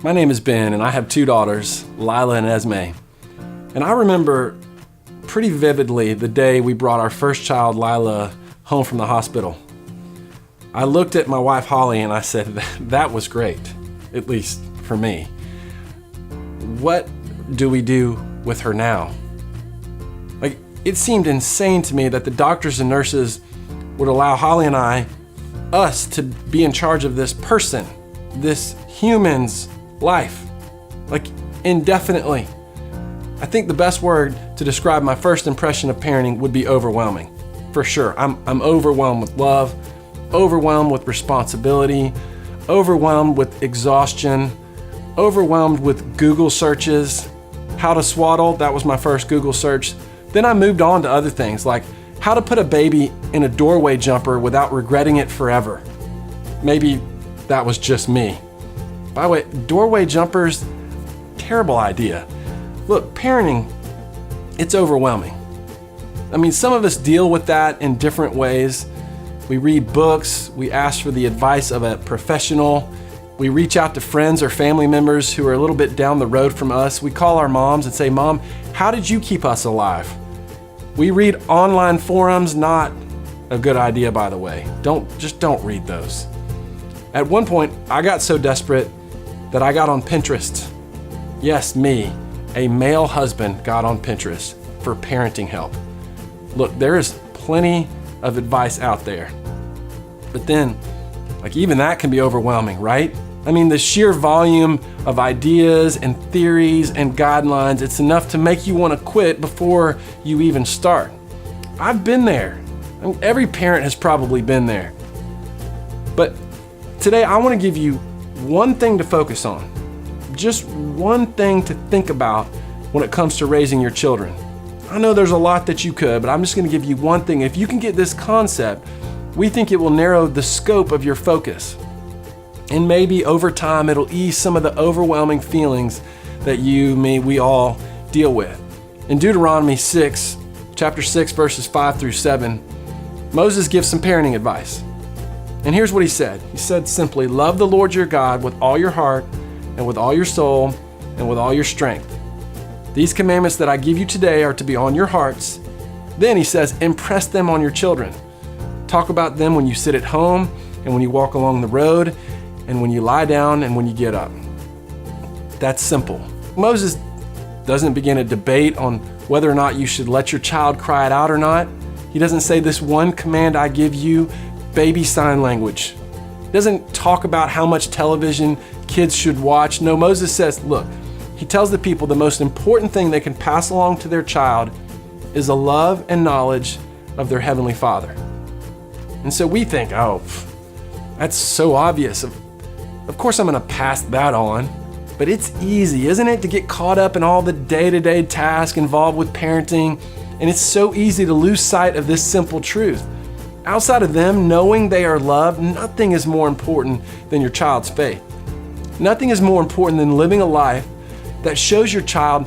My name is Ben, and I have two daughters, Lila and Esme. And I remember pretty vividly the day we brought our first child, Lila, home from the hospital. I looked at my wife, Holly, and I said, that was great, at least for me. What do we do with her now? Like, it seemed insane to me that the doctors and nurses would allow Holly and us to be in charge of this person, this human's life, like indefinitely. I think the best word to describe my first impression of parenting would be overwhelming, for sure. I'm overwhelmed with love, overwhelmed with responsibility, overwhelmed with exhaustion, overwhelmed with Google searches. How to swaddle, that was my first Google search. Then I moved on to other things like how to put a baby in a doorway jumper without regretting it forever. Maybe that was just me. By the way, doorway jumpers, terrible idea. Look, parenting, it's overwhelming. I mean, some of us deal with that in different ways. We read books, we ask for the advice of a professional, we reach out to friends or family members who are a little bit down the road from us. We call our moms and say, Mom, how did you keep us alive? We read online forums, not a good idea, by the way. Don't read those. At one point, I got so desperate that I got on Pinterest. Yes, me, a male husband, got on Pinterest for parenting help. Look, there is plenty of advice out there. But then, like, even that can be overwhelming, right? I mean, the sheer volume of ideas and theories and guidelines, it's enough to make you want to quit before you even start. I've been there. I mean, every parent has probably been there. But today I want to give you one thing to focus on, just one thing to think about when it comes to raising your children. I know there's a lot that you could, but I'm just going to give you one thing. If you can get this concept, we think it will narrow the scope of your focus. And maybe over time, it'll ease some of the overwhelming feelings that we all deal with. In Deuteronomy 6, chapter 6, verses 5 through 7, Moses gives some parenting advice. And here's what he said. He said simply, love the Lord your God with all your heart and with all your soul and with all your strength. These commandments that I give you today are to be on your hearts. Then he says, impress them on your children. Talk about them when you sit at home and when you walk along the road and when you lie down and when you get up. That's simple. Moses doesn't begin a debate on whether or not you should let your child cry it out or not. He doesn't say this one command I give you, baby sign language. He doesn't talk about how much television kids should watch. No, Moses says, look, he tells the people the most important thing they can pass along to their child is a love and knowledge of their Heavenly Father. And so we think, oh, that's so obvious. Of course I'm going to pass that on. But it's easy, isn't it, to get caught up in all the day-to-day tasks involved with parenting. And it's so easy to lose sight of this simple truth. Outside of them knowing they are loved, nothing is more important than your child's faith. Nothing is more important than living a life that shows your child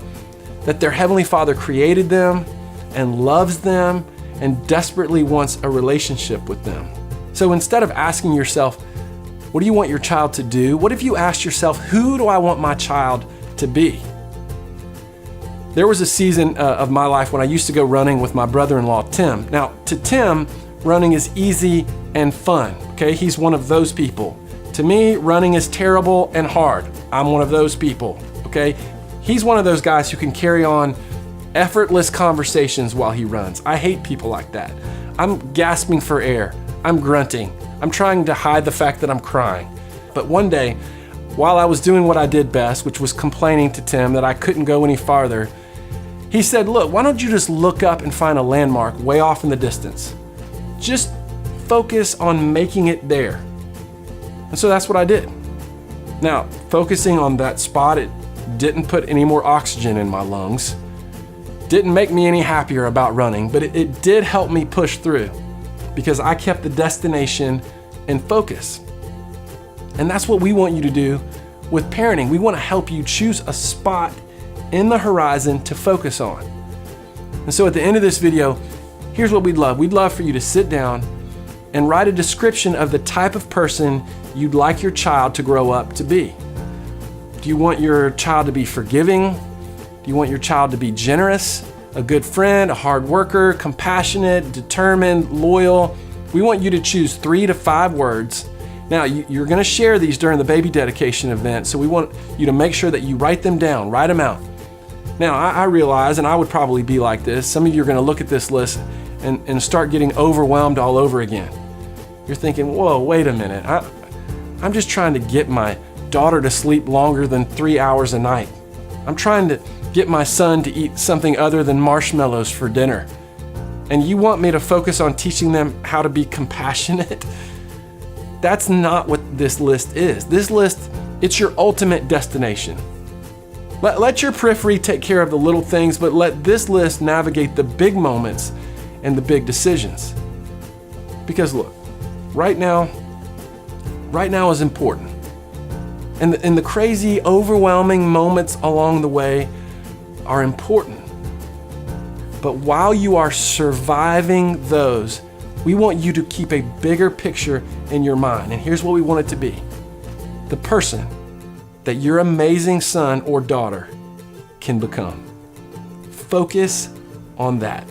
that their Heavenly Father created them and loves them and desperately wants a relationship with them. So instead of asking yourself, what do you want your child to do? What if you asked yourself, who do I want my child to be? There was a season of my life when I used to go running with my brother-in-law, Tim. Now, to Tim, running is easy and fun, okay? He's one of those people. To me, running is terrible and hard. I'm one of those people, okay? He's one of those guys who can carry on effortless conversations while he runs. I hate people like that. I'm gasping for air. I'm grunting. I'm trying to hide the fact that I'm crying. But one day, while I was doing what I did best, which was complaining to Tim that I couldn't go any farther, he said, look, why don't you just look up and find a landmark way off in the distance? Just focus on making it there. And so that's what I did. Now, focusing on that spot, it didn't put any more oxygen in my lungs. Didn't make me any happier about running, but it did help me push through because I kept the destination in focus. And that's what we want you to do with parenting. We want to help you choose a spot in the horizon to focus on. And so at the end of this video, here's what we'd love. We'd love for you to sit down and write a description of the type of person you'd like your child to grow up to be. Do you want your child to be forgiving? Do you want your child to be generous, a good friend, a hard worker, compassionate, determined, loyal? We want you to choose 3 to 5 words. Now, you're going to share these during the baby dedication event, so we want you to make sure that you write them down, write them out. Now, I realize, and I would probably be like this, some of you are going to look at this list and start getting overwhelmed all over again. You're thinking, whoa, wait a minute. I'm just trying to get my daughter to sleep longer than 3 hours a night. I'm trying to get my son to eat something other than marshmallows for dinner. And you want me to focus on teaching them how to be compassionate? That's not what this list is. This list, it's your ultimate destination. Let your periphery take care of the little things, but let this list navigate the big moments and the big decisions. Because look, right now is important. And the crazy, overwhelming moments along the way are important. But while you are surviving those, we want you to keep a bigger picture in your mind. And here's what we want it to be. The person that your amazing son or daughter can become. Focus on that.